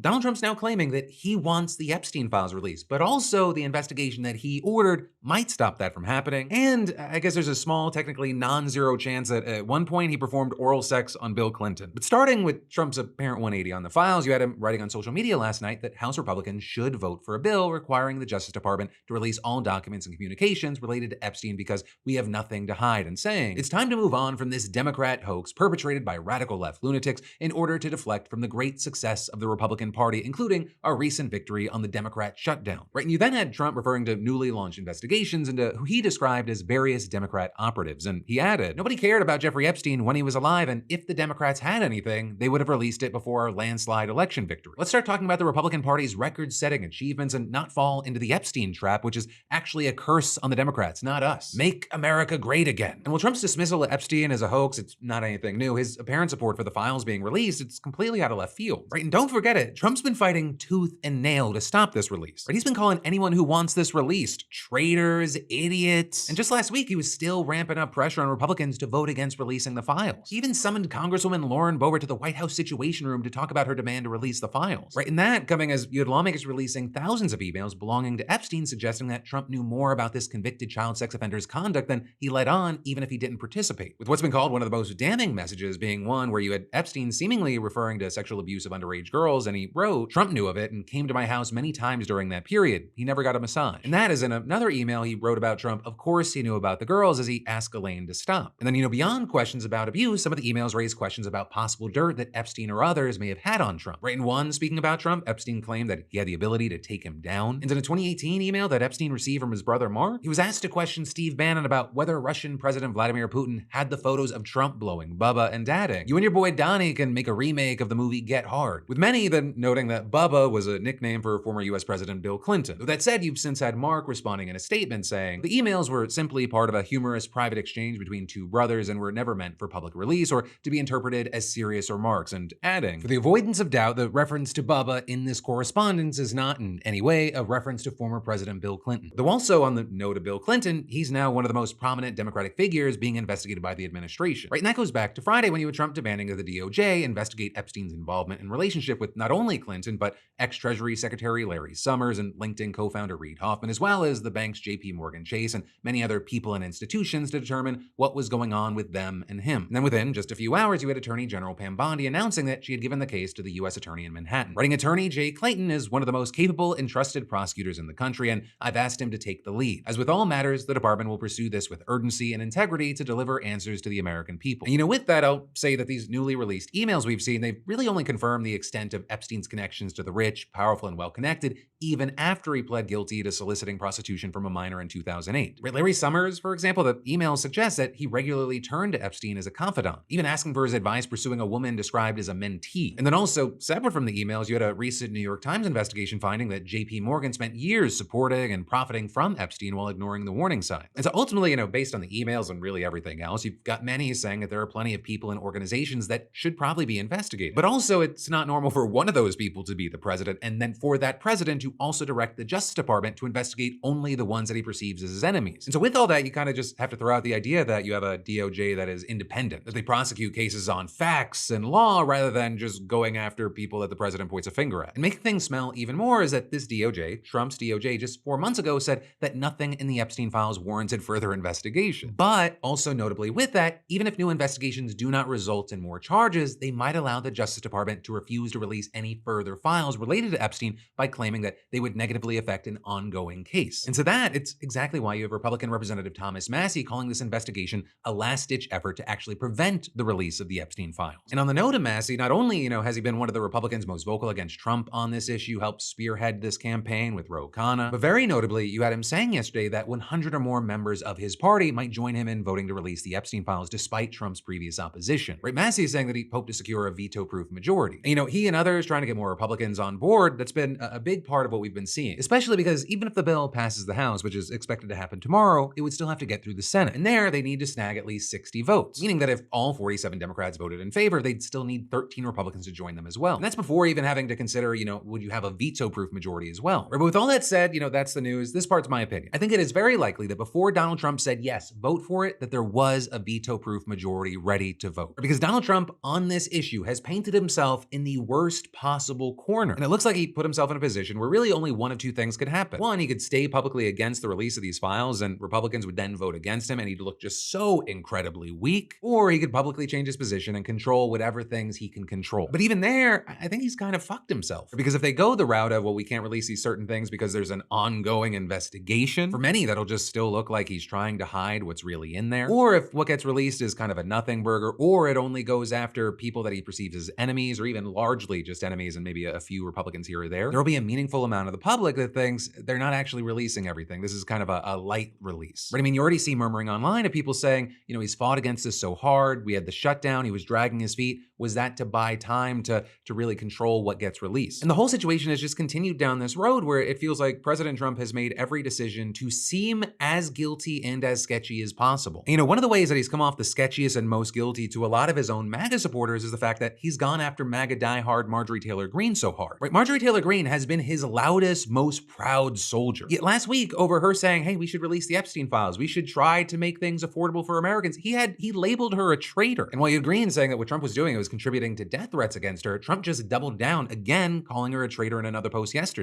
Donald Trump's now claiming that he wants the Epstein Files released, but also the investigation that he ordered might stop that from happening. And I guess there's a small, technically non-zero chance that at one point he performed oral sex on Bill Clinton. But starting with Trump's apparent 180 on the files, you had him writing on social media last night that House Republicans should vote for a bill requiring the Justice Department to release all documents and communications related to Epstein because we have nothing to hide, and saying it's time to move on from this Democrat hoax perpetrated by radical left lunatics in order to deflect from the great success of the Republican Party, including our recent victory on the Democrat shutdown. Right, and you then had Trump referring to newly launched investigations into who he described as various Democrat operatives, and he added, nobody cared about Jeffrey Epstein when he was alive, and if the Democrats had anything, they would have released it before our landslide election victory. Let's start talking about the Republican Party's record-setting achievements and not fall into the Epstein trap, which is actually a curse on the Democrats, not us. Make America great again. And while Trump's dismissal of Epstein as a hoax, it's not anything new, his apparent support for the files being released, it's completely out of left field. Right, and don't forget it, Trump's been fighting tooth and nail to stop this release. Right, he's been calling anyone who wants this released traitors, idiots. And just last week, he was still ramping up pressure on Republicans to vote against releasing the files. He even summoned Congresswoman Lauren Boebert to the White House Situation Room to talk about her demand to release the files. Right, and that coming as you had lawmakers releasing thousands of emails belonging to Epstein suggesting that Trump knew more about this convicted child sex offender's conduct than he let on, even if he didn't participate. With what's been called one of the most damning messages being one where you had Epstein seemingly referring to sexual abuse of underage girls, and he wrote, Trump knew of it and came to my house many times during that period. He never got a massage. And that is in another email he wrote about Trump. Of course he knew about the girls as he asked Ghislaine to stop. And then, beyond questions about abuse, some of the emails raised questions about possible dirt that Epstein or others may have had on Trump. Right, in one, speaking about Trump, Epstein claimed that he had the ability to take him down. And in a 2018 email that Epstein received from his brother Mark, he was asked to question Steve Bannon about whether Russian President Vladimir Putin had the photos of Trump blowing Bubba, and adding, you and your boy Donnie can make a remake of the movie Get Hard. With many then noting that Bubba was a nickname for former US President Bill Clinton. With that said, you've since had Mark responding in a statement saying, the emails were simply part of a humorous private exchange between two brothers and were never meant for public release or to be interpreted as serious remarks, and adding, for the avoidance of doubt, the reference to Bubba in this correspondence is not in any way a reference to former President Bill Clinton. Though also on the note of Bill Clinton, he's now one of the most prominent Democratic figures being investigated by the administration. Right, and that goes back to Friday when you had Trump demanding that the DOJ investigate Epstein's involvement and relationship with not only Clinton, but ex-Treasury Secretary Larry Summers and LinkedIn co-founder Reid Hoffman, as well as the banks JP Morgan Chase and many other people and institutions to determine what was going on with them and him. And then within just a few hours, you had Attorney General Pam Bondi announcing that she had given the case to the U.S. Attorney in Manhattan. Writing attorney Jay Clayton is one of the most capable and trusted prosecutors in the country, and I've asked him to take the lead. As with all matters, the department will pursue this with urgency and integrity to deliver answers to the American people. And with that, I'll say that these newly released emails we've seen, they've really only confirmed the extent of Epstein's connections to the rich, powerful, and well-connected, even after he pled guilty to soliciting prostitution from a minor in 2008. Larry Summers, for example, the emails suggest that he regularly turned to Epstein as a confidant, even asking for his advice pursuing a woman described as a mentee. And then also, separate from the emails, you had a recent New York Times investigation finding that JP Morgan spent years supporting and profiting from Epstein while ignoring the warning signs. And so ultimately, based on the emails and really everything else, you've got many saying that there are plenty of people and organizations that should probably be investigated. But also, it's not normal for one of those people to be the president, and then for that president to also direct the Justice Department to investigate only the ones that he perceives as his enemies. And so with all that, you kind of just have to throw out the idea that you have a DOJ that is independent, that they prosecute cases on facts and law rather than just going after people that the president points a finger at. And making things smell even more is that this DOJ, Trump's DOJ, just 4 months ago said that nothing in the Epstein files warranted further investigation. But also notably with that, even if new investigations do not result in more charges, they might allow the Justice Department to refuse to release any further files related to Epstein by claiming that they would negatively affect an ongoing case. And so it's exactly why you have Republican Representative Thomas Massie calling this investigation a last-ditch effort to actually prevent the release of the Epstein files. And on the note of Massie, not only, has he been one of the Republicans most vocal against Trump on this issue, helped spearhead this campaign with Ro Khanna, but very notably, you had him saying yesterday that 100 or more members of his party might join him in voting to release the Epstein files despite Trump's previous opposition. Right, Massie is saying that he hoped to secure a veto-proof majority. And, he and others trying to get more Republicans on board, that's been a big part of what we've been seeing, especially because even if the bill passes the House, which is expected to happen tomorrow, it would still have to get through the Senate. And there, they need to snag at least 60 votes, meaning that if all 47 Democrats voted in favor, they'd still need 13 Republicans to join them as well. And that's before even having to consider, would you have a veto-proof majority as well? Right, but with all that said, that's the news. This part's my opinion. I think it is very likely that before Donald Trump said, yes, vote for it, that there was a veto-proof majority ready to vote. Because Donald Trump on this issue has painted himself in the worst possible impossible corner. And it looks like he put himself in a position where really only one of two things could happen. One, he could stay publicly against the release of these files, and Republicans would then vote against him, and he'd look just so incredibly weak. Or he could publicly change his position and control whatever things he can control. But even there, I think he's kind of fucked himself. Because if they go the route of, well, we can't release these certain things because there's an ongoing investigation, for many, that'll just still look like he's trying to hide what's really in there. Or if what gets released is kind of a nothing burger, or it only goes after people that he perceives as enemies, or even largely just enemies and maybe a few Republicans here or there'll be a meaningful amount of the public that thinks they're not actually releasing everything. This is kind of a light release. Right? I mean, you already see murmuring online of people saying, he's fought against this so hard. We had the shutdown. He was dragging his feet. Was that to buy time to really control what gets released? And the whole situation has just continued down this road where it feels like President Trump has made every decision to seem as guilty and as sketchy as possible. And, one of the ways that he's come off the sketchiest and most guilty to a lot of his own MAGA supporters is the fact that he's gone after MAGA diehard Marjorie Taylor Greene so hard. Right? Marjorie Taylor Greene has been his loudest, most proud soldier. Yet last week, over her saying, hey, we should release the Epstein Files, we should try to make things affordable for Americans, he labeled her a traitor. And while you had Greene saying that what Trump was doing, it was contributing to death threats against her, Trump just doubled down, again, calling her a traitor in another post yesterday.